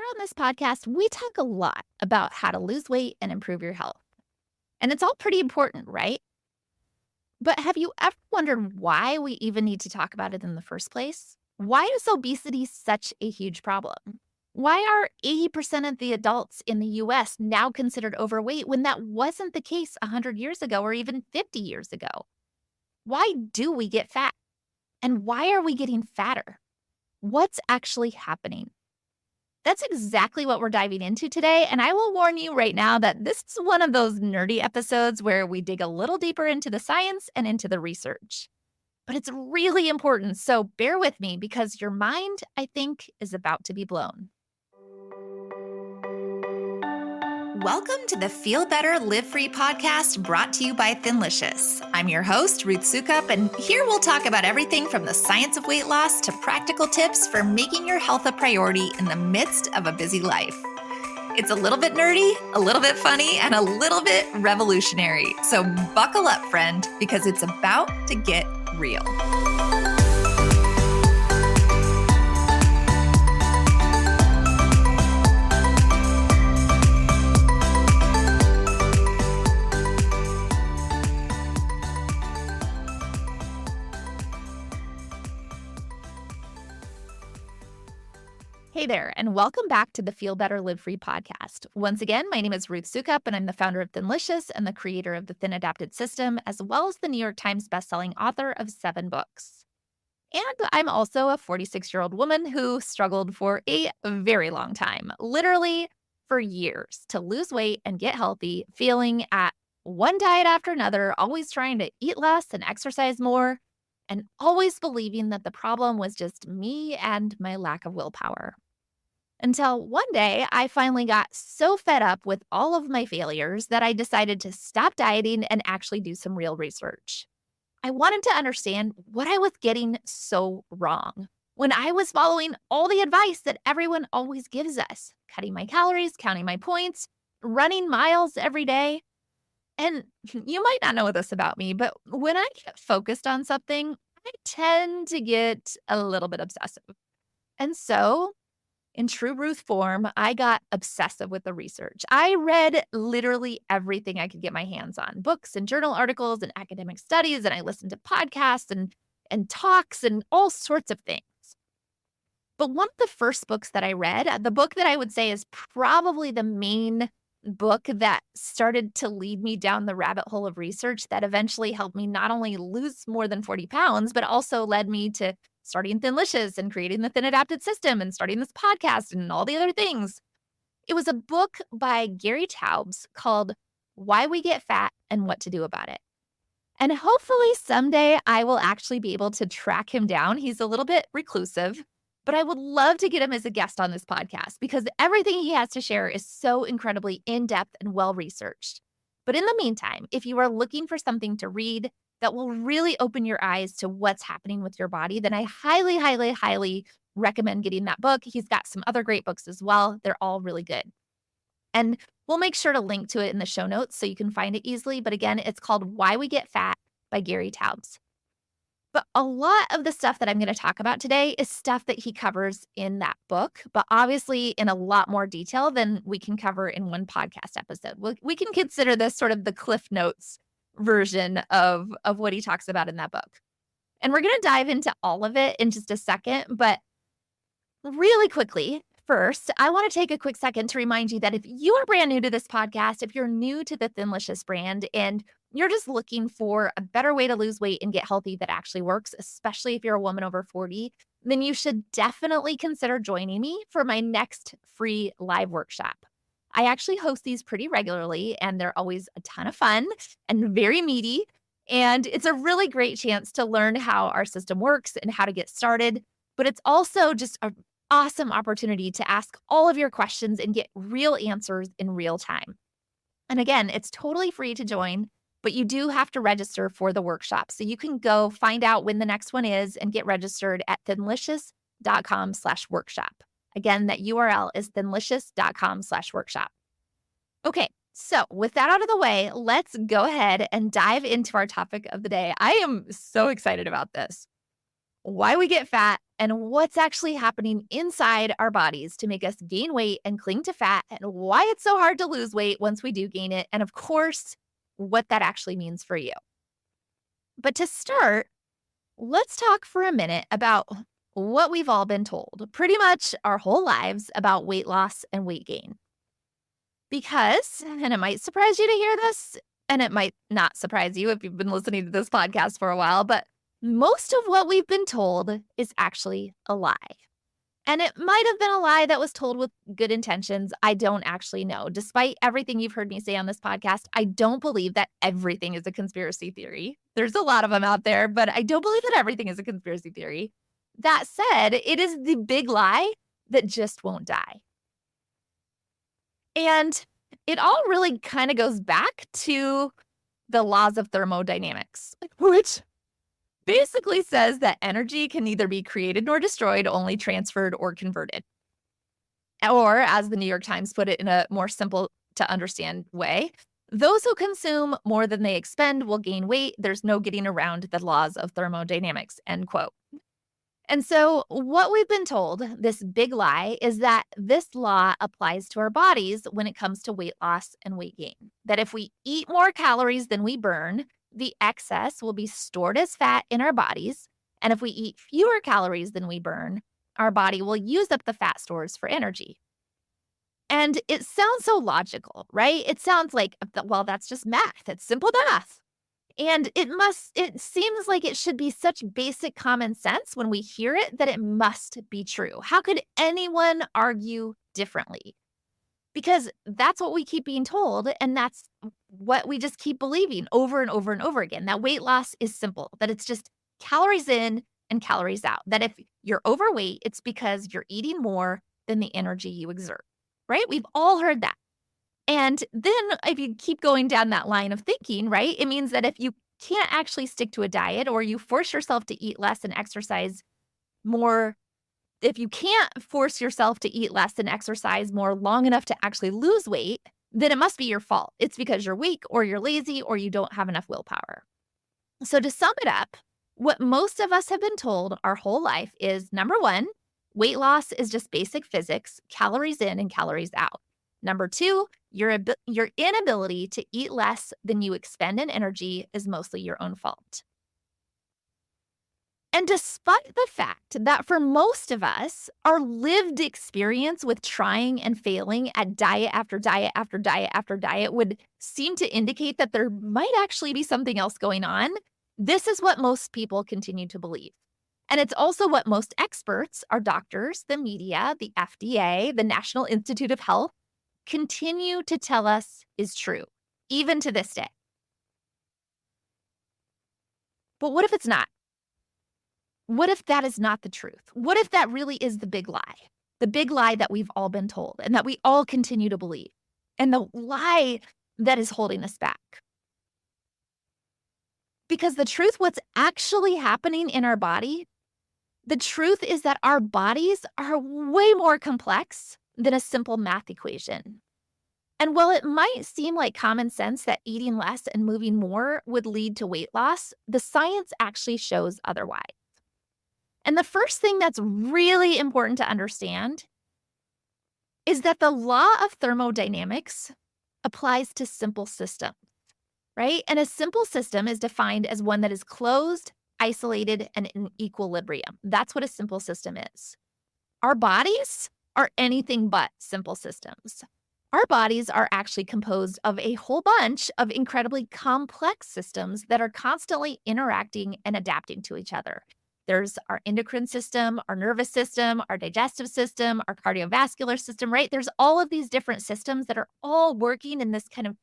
on this podcast, we talk a lot about how to lose weight and improve your health. And it's all pretty important, right? But have you ever wondered why we even need to talk about it in the first place? Why is obesity such a huge problem? Why are 80% of the adults in the US now considered overweight when that wasn't the case 100 years ago or even 50 years ago? Why do we get fat? And why are we getting fatter? What's actually happening? That's exactly what we're diving into today, and I will warn you right now that this is one of those nerdy episodes where we dig a little deeper into the science and into the research. But it's really important, so bear with me because your mind, I think, is about to be blown. Welcome to the Feel Better, Live Free podcast brought to you by Thinlicious. I'm your host, Ruth Sukup, and here we'll talk about everything from the science of weight loss to practical tips for making your health a priority in the midst of a busy life. It's a little bit nerdy, a little bit funny, and a little bit revolutionary. So buckle up, friend, because it's about to get real. Hey there, and welcome back to the Feel Better, Live Free podcast. Once again, my name is Ruth Sukup, and I'm the founder of Thinlicious and the creator of the Thin Adapted System, as well as the New York Times bestselling author of 7 books. And I'm also a 46-year-old woman who struggled for a very long time, literally for years, to lose weight and get healthy, failing at one diet after another, always trying to eat less and exercise more, and always believing that the problem was just me and my lack of willpower. Until one day, I finally got so fed up with all of my failures that I decided to stop dieting and actually do some real research. I wanted to understand what I was getting so wrong when I was following all the advice that everyone always gives us, cutting my calories, counting my points, running miles every day. And you might not know this about me, but when I get focused on something, I tend to get a little bit obsessive. And so in true Ruth form, I got obsessive with the research. I read literally everything I could get my hands on, books and journal articles and academic studies, and I listened to podcasts and talks and all sorts of things. But one of the first books that I read, the book that I would say is probably the main book that started to lead me down the rabbit hole of research that eventually helped me not only lose more than 40 pounds, but also led me to starting Thinlicious and creating the Thin Adapted System and starting this podcast and all the other things. It was a book by Gary Taubes called Why We Get Fat and What to Do About It. And hopefully someday I will actually be able to track him down. He's a little bit reclusive, but I would love to get him as a guest on this podcast because everything he has to share is so incredibly in-depth and well-researched. But in the meantime, if you are looking for something to read that will really open your eyes to what's happening with your body, then I highly, highly, highly recommend getting that book. He's got some other great books as well. They're all really good. And we'll make sure to link to it in the show notes so you can find it easily. But again, it's called Why We Get Fat by Gary Taubes. But a lot of the stuff that I'm going to talk about today is stuff that he covers in that book, but obviously in a lot more detail than we can cover in one podcast episode. We can consider this sort of the Cliff Notes version of what he talks about in that book. And we're going to dive into all of it in just a second, but really quickly, first, I want to take a quick second to remind you that if you are brand new to this podcast, if you're new to the Thinlicious brand and you're just looking for a better way to lose weight and get healthy that actually works, especially if you're a woman over 40, then you should definitely consider joining me for my next free live workshop. I actually host these pretty regularly, and they're always a ton of fun and very meaty. And it's a really great chance to learn how our system works and how to get started. But it's also just an awesome opportunity to ask all of your questions and get real answers in real time. And again, it's totally free to join, but you do have to register for the workshop. So you can go find out when the next one is and get registered at thinlicious.com/workshop. Again, that URL is thinlicious.com/workshop. Okay, so with that out of the way, let's go ahead and dive into our topic of the day. I am so excited about this. Why we get fat and what's actually happening inside our bodies to make us gain weight and cling to fat, and why it's so hard to lose weight once we do gain it, and of course, what that actually means for you. But to start, let's talk for a minute about what we've all been told pretty much our whole lives about weight loss and weight gain. Because, and it might surprise you to hear this, and it might not surprise you if you've been listening to this podcast for a while, but most of what we've been told is actually a lie. And it might have been a lie that was told with good intentions. I don't actually know. Despite everything you've heard me say on this podcast, I don't believe that everything is a conspiracy theory. There's a lot of them out there, but I don't believe that everything is a conspiracy theory. That said, it is the big lie that just won't die. And it all really kind of goes back to the laws of thermodynamics, which basically says that energy can neither be created nor destroyed, only transferred or converted. Or, as the New York Times put it in a more simple to understand way, those who consume more than they expend will gain weight. There's no getting around the laws of thermodynamics, end quote. And so what we've been told, this big lie, is that this law applies to our bodies when it comes to weight loss and weight gain. That if we eat more calories than we burn, the excess will be stored as fat in our bodies. And if we eat fewer calories than we burn, our body will use up the fat stores for energy. And it sounds so logical, right? It sounds like, well, that's just math. It's simple math. And it seems like it should be such basic common sense when we hear it that it must be true. How could anyone argue differently? Because that's what we keep being told, and that's what we just keep believing over and over and over again, that weight loss is simple, that it's just calories in and calories out, that if you're overweight, it's because you're eating more than the energy you exert, right? We've all heard that. And then if you keep going down that line of thinking, right, it means that if you can't actually stick to a diet or you force yourself to eat less and exercise more, if you can't force yourself to eat less and exercise more long enough to actually lose weight, then it must be your fault. It's because you're weak or you're lazy or you don't have enough willpower. So to sum it up, what most of us have been told our whole life is, number one, weight loss is just basic physics, calories in and calories out. Number two, your inability to eat less than you expend in energy is mostly your own fault. And despite the fact that for most of us, our lived experience with trying and failing at diet after diet after diet after diet would seem to indicate that there might actually be something else going on, this is what most people continue to believe. And it's also what most experts, our doctors, the media, the FDA, the National Institute of Health, continue to tell us is true, even to this day. But what if it's not? What if that is not the truth? What if that really is the big lie that we've all been told and that we all continue to believe, and the lie that is holding us back? Because the truth, what's actually happening in our body, the truth is that our bodies are way more complex than a simple math equation. And while it might seem like common sense that eating less and moving more would lead to weight loss, the science actually shows otherwise. And the first thing that's really important to understand is that the law of thermodynamics applies to simple systems, right? And a simple system is defined as one that is closed, isolated, and in equilibrium. That's what a simple system is. Our bodies are anything but simple systems. Our bodies are actually composed of a whole bunch of incredibly complex systems that are constantly interacting and adapting to each other. There's our endocrine system, our nervous system, our digestive system, our cardiovascular system, right? There's all of these different systems that are all working in this kind of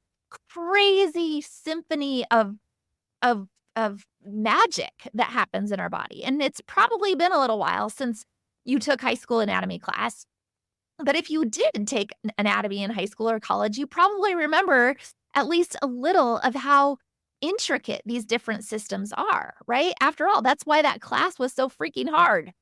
crazy symphony of magic that happens in our body. And it's probably been a little while since you took high school anatomy class. But if you did take anatomy in high school or college, you probably remember at least a little of how intricate these different systems are, right? After all, that's why that class was so freaking hard.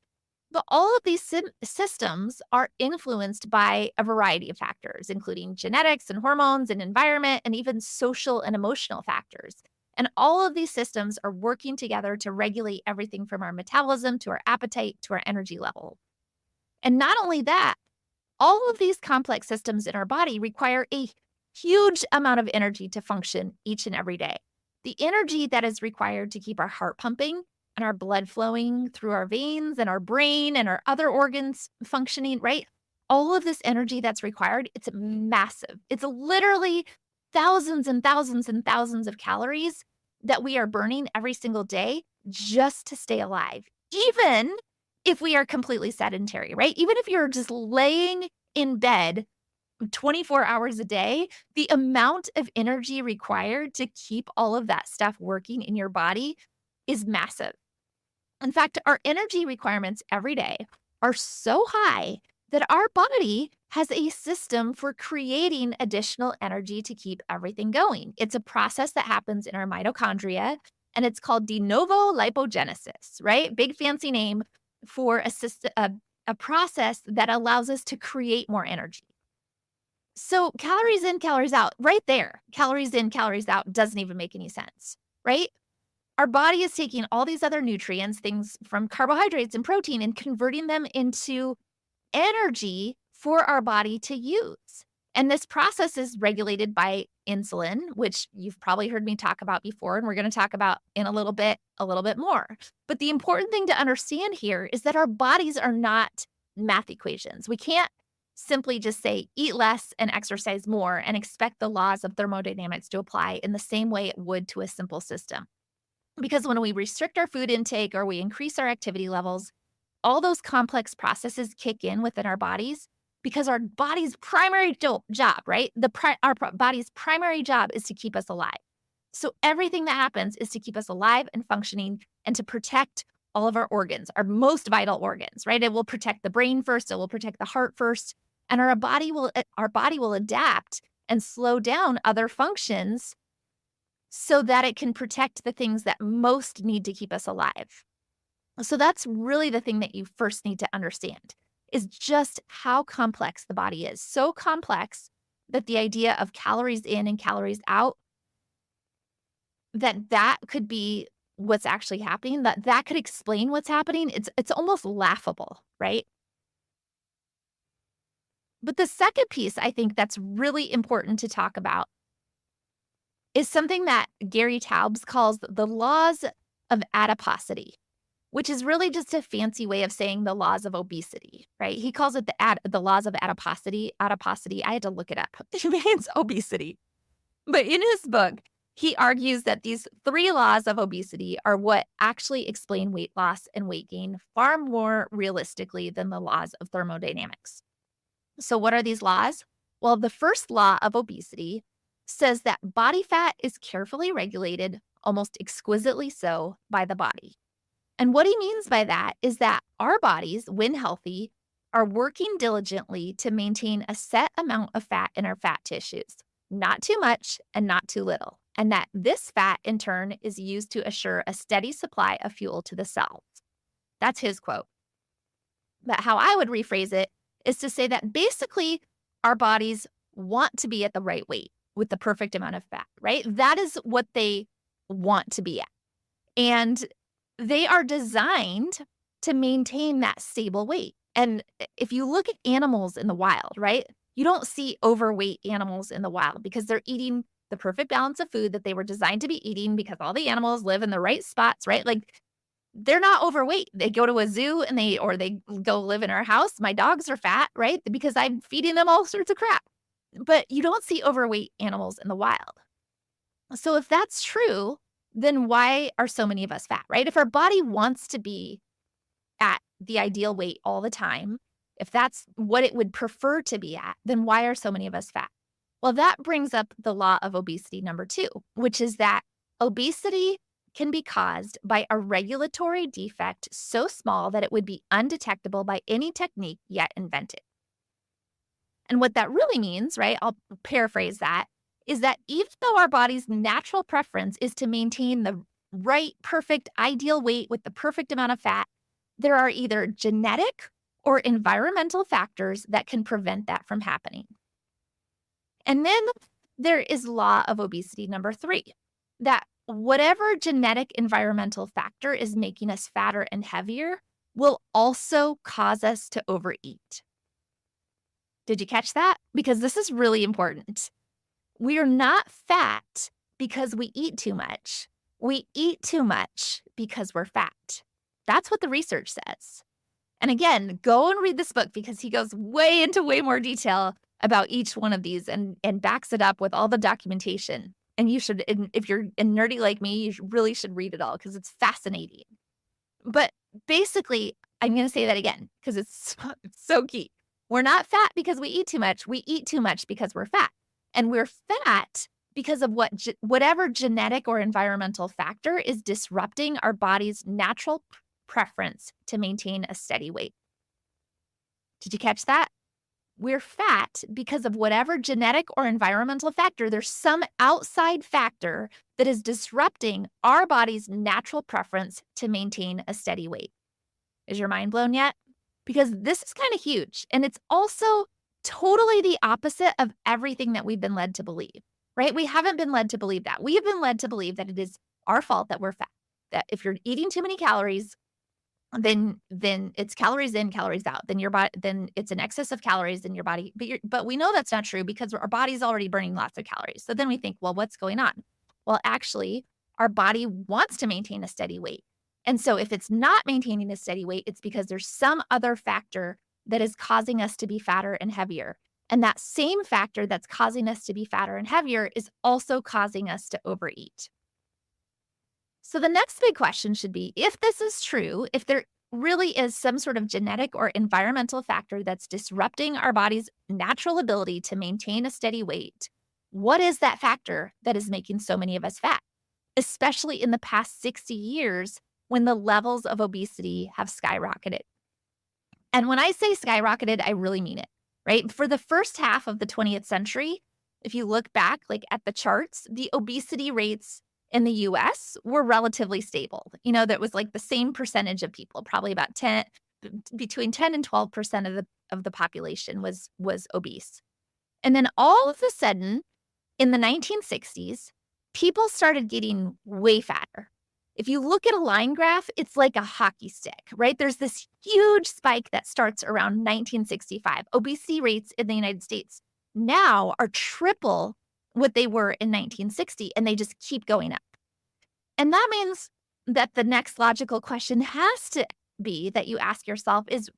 But all of these systems are influenced by a variety of factors, including genetics and hormones and environment and even social and emotional factors. And all of these systems are working together to regulate everything from our metabolism to our appetite to our energy level. And not only that, all of these complex systems in our body require a huge amount of energy to function each and every day. The energy that is required to keep our heart pumping and our blood flowing through our veins and our brain and our other organs functioning, right? All of this energy that's required, it's massive. It's literally thousands and thousands and thousands of calories that we are burning every single day just to stay alive. Even if we are completely sedentary, right? Even if you're just laying in bed 24 hours a day, the amount of energy required to keep all of that stuff working in your body is massive. In fact, our energy requirements every day are so high that our body has a system for creating additional energy to keep everything going. It's a process that happens in our mitochondria, and it's called de novo lipogenesis, right? Big fancy name for a process that allows us to create more energy. So calories in, calories out, right there, calories in, calories out doesn't even make any sense, right? Our body is taking all these other nutrients, things from carbohydrates and protein, and converting them into energy for our body to use. And this process is regulated by insulin, which you've probably heard me talk about before, and we're going to talk about in a little bit more. But the important thing to understand here is that our bodies are not math equations. We can't simply just say eat less and exercise more and expect the laws of thermodynamics to apply in the same way it would to a simple system. Because when we restrict our food intake or we increase our activity levels, all those complex processes kick in within our bodies because our body's primary job, right? Our body's primary job is to keep us alive. So everything that happens is to keep us alive and functioning and to protect all of our organs, our most vital organs, right? It will protect the brain first, it will protect the heart first, and our body will adapt and slow down other functions so that it can protect the things that most need to keep us alive. So that's really the thing that you first need to understand is just how complex the body is. So complex that the idea of calories in and calories out, that could be what's actually happening, that could explain what's happening. It's almost laughable, right? But the second piece I think that's really important to talk about is something that Gary Taubes calls the laws of adiposity, which is really just a fancy way of saying the laws of obesity, right? He calls it the laws of adiposity. Adiposity, I had to look it up. It means obesity. But in his book, he argues that these three laws of obesity are what actually explain weight loss and weight gain far more realistically than the laws of thermodynamics. So, what are these laws? Well, the first law of obesity says that body fat is carefully regulated, almost exquisitely so, by the body. And what he means by that is that our bodies, when healthy, are working diligently to maintain a set amount of fat in our fat tissues, not too much and not too little. And that this fat, in turn, is used to assure a steady supply of fuel to the cells. That's his quote. But how I would rephrase it is to say that basically our bodies want to be at the right weight with the perfect amount of fat, right? That is what they want to be at. And they are designed to maintain that stable weight. And if you look at animals in the wild, right, you don't see overweight animals in the wild because they're eating the perfect balance of food that they were designed to be eating because all the animals live in the right spots, right? Like they're not overweight. They go to a zoo and they go live in our house. My dogs are fat, right? Because I'm feeding them all sorts of crap. But you don't see overweight animals in the wild. So if that's true, then why are so many of us fat, right? If our body wants to be at the ideal weight all the time, if that's what it would prefer to be at, then why are so many of us fat? Well, that brings up the law of obesity number 2, which is that obesity can be caused by a regulatory defect so small that it would be undetectable by any technique yet invented. And what that really means, right, I'll paraphrase that, is that even though our body's natural preference is to maintain the right, perfect, ideal weight with the perfect amount of fat, there are either genetic or environmental factors that can prevent that from happening. And then there is law of obesity number 3, that whatever genetic environmental factor is making us fatter and heavier will also cause us to overeat. Did you catch that? Because this is really important. We are not fat because we eat too much. We eat too much because we're fat. That's what the research says. And again, go and read this book because he goes way more detail about each one of these and backs it up with all the documentation. And you should, if you're a nerdy like me, you really should read it all because it's fascinating. But basically, I'm going to say that again because it's so key. We're not fat because we eat too much. We eat too much because we're fat. And we're fat because of whatever genetic or environmental factor is disrupting our body's natural preference to maintain a steady weight. Did you catch that? We're fat because of whatever genetic or environmental factor. There's some outside factor that is disrupting our body's natural preference to maintain a steady weight. Is your mind blown yet? Because this is kind of huge. And it's also totally the opposite of everything that we've been led to believe, right? We haven't been led to believe that. We have been led to believe that it is our fault that we're fat, that if you're eating too many calories, then it's calories in, calories out. Then your body, then it's an excess of calories in your body. But we know that's not true because our body's already burning lots of calories. So then we think, well, what's going on? Well, actually, our body wants to maintain a steady weight. And so if it's not maintaining a steady weight, it's because there's some other factor that is causing us to be fatter and heavier. And that same factor that's causing us to be fatter and heavier is also causing us to overeat. So the next big question should be, if this is true, if there really is some sort of genetic or environmental factor that's disrupting our body's natural ability to maintain a steady weight, what is that factor that is making so many of us fat, especially in the past 60 years when the levels of obesity have skyrocketed? And when I say skyrocketed, I really mean it, right? For the first half of the 20th century, if you look back at the charts, the obesity rates in the US were relatively stable. That was the same percentage of people, probably about between 10 and 12% of the population was obese. And then all of a sudden, in the 1960s, people started getting way fatter. If you look at a line graph, it's like a hockey stick, right? There's this huge spike that starts around 1965. Obesity rates in the United States now are triple what they were in 1960, and they just keep going up. And that means that the next logical question has to be that you ask yourself is,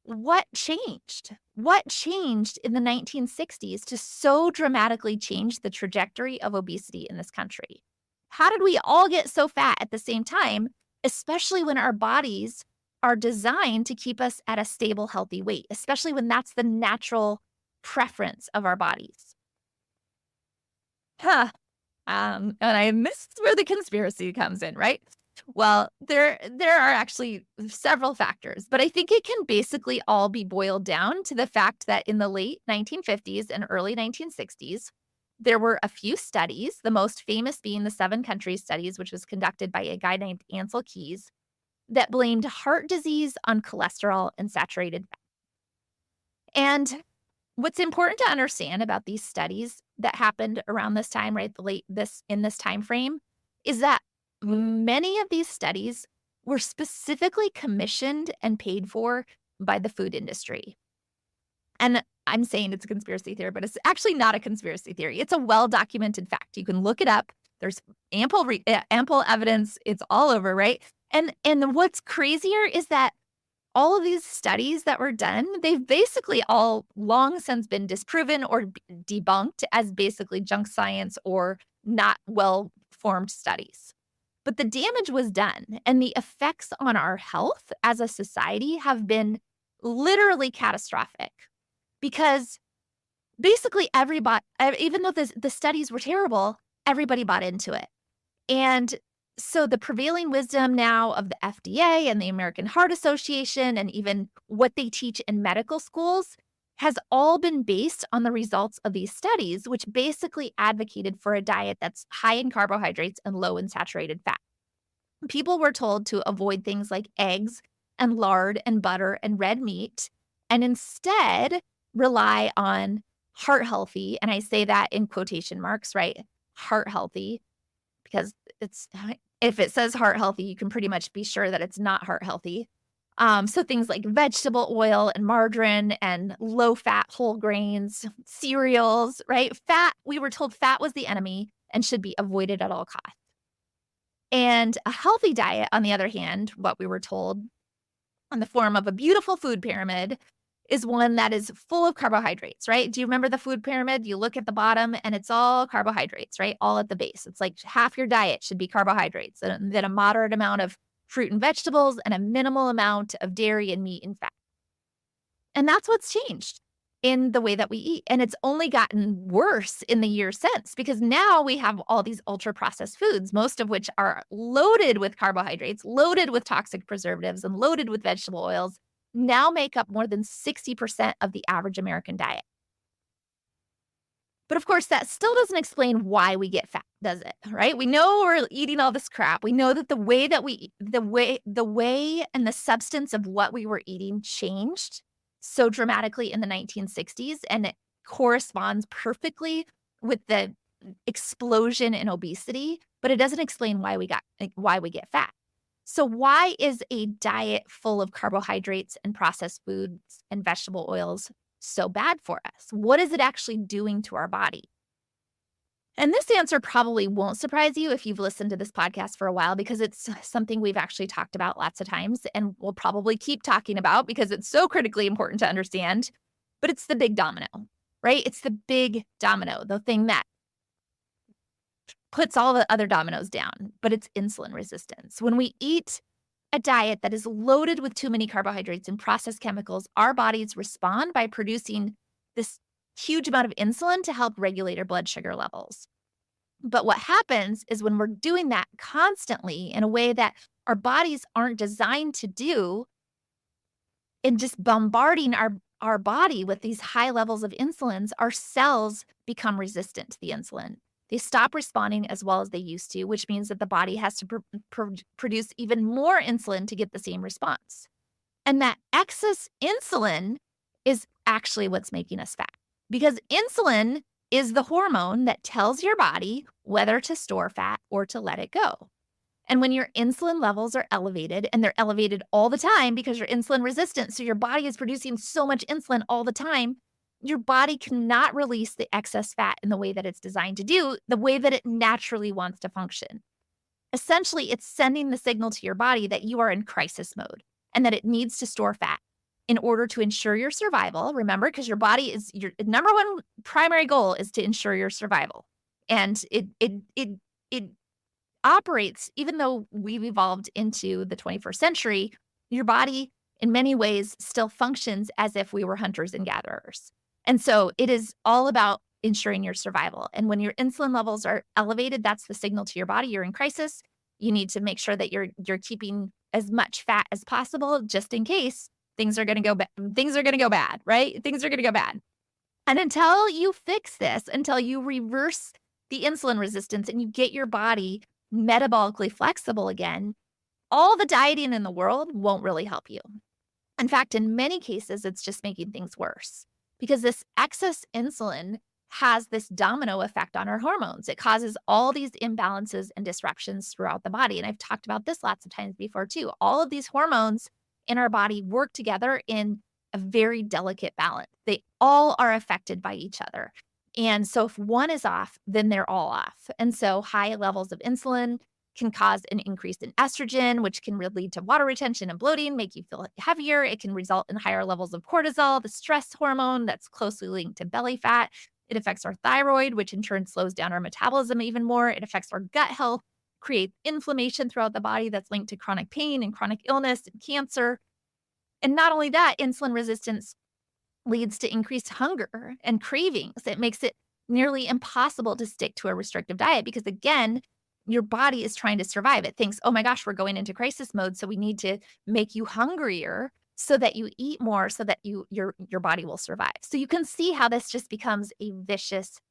what changed? What changed in the 1960s to so dramatically change the trajectory of obesity in this country? How did we all get so fat at the same time, especially when our bodies are designed to keep us at a stable, healthy weight, especially when that's the natural preference of our bodies? And this is where the conspiracy comes in, right? Well, there are actually several factors, but I think it can basically all be boiled down to the fact that in the late 1950s and early 1960s, there were a few studies, the most famous being the 7 countries studies, which was conducted by a guy named Ansel Keys, that blamed heart disease on cholesterol and saturated fat. And what's important to understand about these studies that happened around this time, right, in this time frame, is that many of these studies were specifically commissioned and paid for by the food industry. And I'm saying it's a conspiracy theory, but it's actually not a conspiracy theory. It's a well-documented fact. You can look it up. There's ample evidence. It's all over, right? And what's crazier is that all of these studies that were done, they've basically all long since been disproven or debunked as basically junk science or not well-formed studies. But the damage was done, and the effects on our health as a society have been literally catastrophic because basically everybody, even though the studies were terrible, everybody bought into it. And so the prevailing wisdom now of the FDA and the American Heart Association and even what they teach in medical schools has all been based on the results of these studies, which basically advocated for a diet that's high in carbohydrates and low in saturated fat. People were told to avoid things like eggs and lard and butter and red meat and instead rely on heart healthy, and I say that in quotation marks, right? Heart healthy because it's if it says heart healthy, you can pretty much be sure that it's not heart healthy. So things like vegetable oil and margarine and low fat whole grains, cereals, right? Fat, we were told fat was the enemy and should be avoided at all costs. And a healthy diet, on the other hand, what we were told in the form of a beautiful food pyramid is one that is full of carbohydrates, right? Do you remember the food pyramid? You look at the bottom and it's all carbohydrates, right? All at the base. It's like half your diet should be carbohydrates, and then a moderate amount of fruit and vegetables and a minimal amount of dairy and meat and fat. And that's what's changed in the way that we eat. And it's only gotten worse in the years since because now we have all these ultra processed foods, most of which are loaded with carbohydrates, loaded with toxic preservatives, and loaded with vegetable oils, now make up more than 60% of the average American diet. But of course, that still doesn't explain why we get fat, does it? Right? We know we're eating all this crap. We know that the way that the way and the substance of what we were eating changed so dramatically in the 1960s, and it corresponds perfectly with the explosion in obesity, but it doesn't explain why we get fat. So why is a diet full of carbohydrates and processed foods and vegetable oils so bad for us? What is it actually doing to our body? And this answer probably won't surprise you if you've listened to this podcast for a while because it's something we've actually talked about lots of times and we'll probably keep talking about because it's so critically important to understand. But it's the big domino, right? It's the big domino, the thing that puts all the other dominoes down, but it's insulin resistance. When we eat a diet that is loaded with too many carbohydrates and processed chemicals, our bodies respond by producing this huge amount of insulin to help regulate our blood sugar levels. But what happens is when we're doing that constantly in a way that our bodies aren't designed to do, and just bombarding our body with these high levels of insulins, our cells become resistant to the insulin. They stop responding as well as they used to, which means that the body has to produce even more insulin to get the same response. And that excess insulin is actually what's making us fat because insulin is the hormone that tells your body whether to store fat or to let it go. And when your insulin levels are elevated, and they're elevated all the time because you're insulin resistant, so your body is producing so much insulin all the time, your body cannot release the excess fat in the way that it's designed to do, the way that it naturally wants to function. Essentially, it's sending the signal to your body that you are in crisis mode and that it needs to store fat in order to ensure your survival. Remember, because your body is your number one primary goal is to ensure your survival. And it operates, even though we've evolved into the 21st century, your body in many ways still functions as if we were hunters and gatherers. And so it is all about ensuring your survival. And when your insulin levels are elevated, that's the signal to your body you're in crisis. You need to make sure that you're keeping as much fat as possible just in case things are going to go bad, right? Things are going to go bad. And until you fix this, until you reverse the insulin resistance and you get your body metabolically flexible again, all the dieting in the world won't really help you. In fact, in many cases, it's just making things worse because this excess insulin has this domino effect on our hormones. It causes all these imbalances and disruptions throughout the body. And I've talked about this lots of times before too. All of these hormones in our body work together in a very delicate balance. They all are affected by each other. And so if one is off, then they're all off. And so high levels of insulin can cause an increase in estrogen, which can lead to water retention and bloating, make you feel heavier. It can result in higher levels of cortisol, the stress hormone that's closely linked to belly fat. It affects our thyroid, which in turn slows down our metabolism even more. It affects our gut health, creates inflammation throughout the body that's linked to chronic pain and chronic illness and cancer. And not only that, insulin resistance leads to increased hunger and cravings. It makes it nearly impossible to stick to a restrictive diet because, again, your body is trying to survive. It thinks, oh my gosh, we're going into crisis mode, so we need to make you hungrier so that you eat more so that your body will survive. So you can see how this just becomes a vicious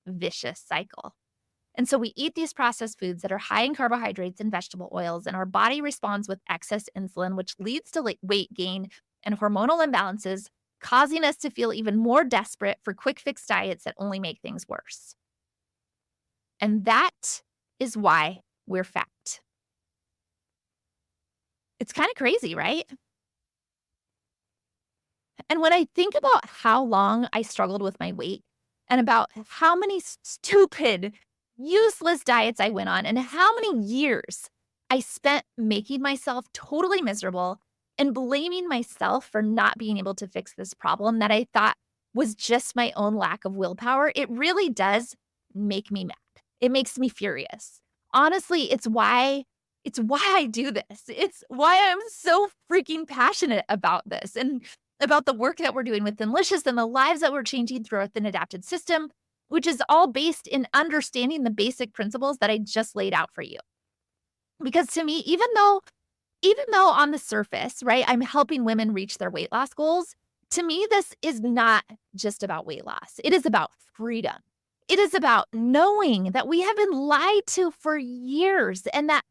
cycle. And so we eat these processed foods that are high in carbohydrates and vegetable oils, and our body responds with excess insulin, which leads to weight gain and hormonal imbalances, causing us to feel even more desperate for quick fix diets that only make things worse. And that is why we're fat. It's kind of crazy, right? And when I think about how long I struggled with my weight and about how many stupid, useless diets I went on and how many years I spent making myself totally miserable and blaming myself for not being able to fix this problem that I thought was just my own lack of willpower, it really does make me mad. It makes me furious. Honestly, it's why I do this. It's why I'm so freaking passionate about this. And about the work that we're doing with Thinlicious and the lives that we're changing through our thin adapted system, which is all based in understanding the basic principles that I just laid out for you. Because to me, even though on the surface, right, I'm helping women reach their weight loss goals, to me, this is not just about weight loss. It is about freedom. It is about knowing that we have been lied to for years and that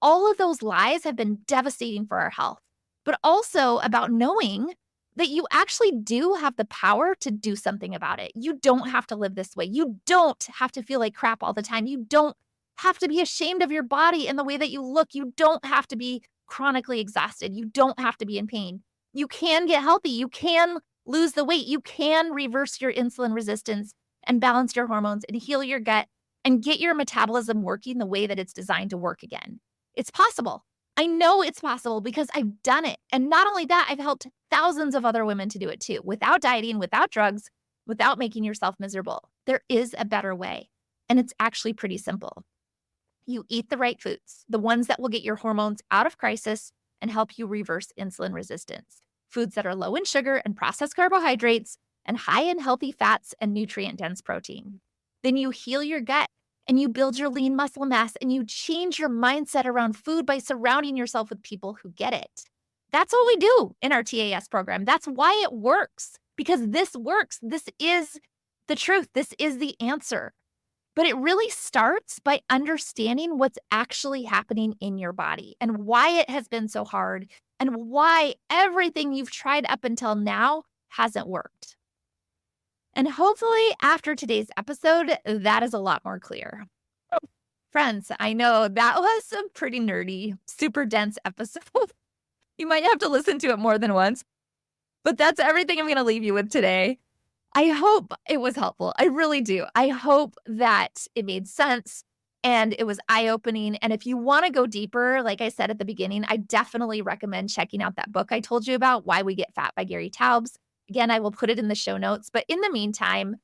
all of those lies have been devastating for our health, but also about knowing that you actually do have the power to do something about it. You don't have to live this way. You don't have to feel like crap all the time. You don't have to be ashamed of your body and the way that you look. You don't have to be chronically exhausted. You don't have to be in pain. You can get healthy. You can lose the weight. You can reverse your insulin resistance and balance your hormones and heal your gut and get your metabolism working the way that it's designed to work again. It's possible. I know it's possible because I've done it. And not only that, I've helped thousands of other women to do it too, without dieting, without drugs, without making yourself miserable. There is a better way. And it's actually pretty simple. You eat the right foods, the ones that will get your hormones out of crisis and help you reverse insulin resistance. Foods that are low in sugar and processed carbohydrates and high in healthy fats and nutrient-dense protein. Then you heal your gut and you build your lean muscle mass and you change your mindset around food by surrounding yourself with people who get it. That's what we do in our TAS program. That's why it works, because this works. This is the truth. This is the answer. But it really starts by understanding what's actually happening in your body and why it has been so hard and why everything you've tried up until now hasn't worked. And hopefully after today's episode, that is a lot more clear. Friends, I know that was a pretty nerdy, super dense episode. You might have to listen to it more than once, but that's everything I'm going to leave you with today. I hope it was helpful. I really do. I hope that it made sense and it was eye-opening. And if you want to go deeper, like I said at the beginning, I definitely recommend checking out that book I told you about, Why We Get Fat by Gary Taubes. Again, I will put it in the show notes. But in the meantime,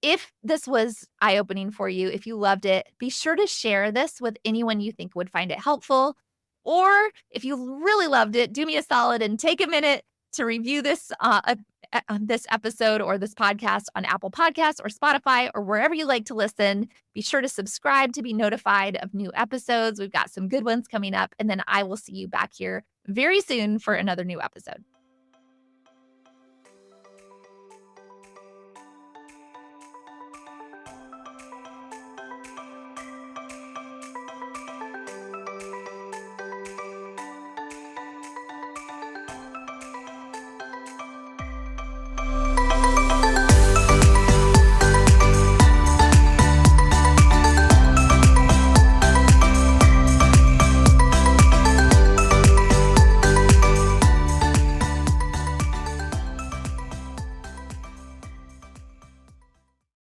if this was eye-opening for you, if you loved it, be sure to share this with anyone you think would find it helpful. Or if you really loved it, do me a solid and take a minute to review this episode or this podcast on Apple Podcasts or Spotify or wherever you like to listen. Be sure to subscribe to be notified of new episodes. We've got some good ones coming up, and then I will see you back here very soon for another new episode.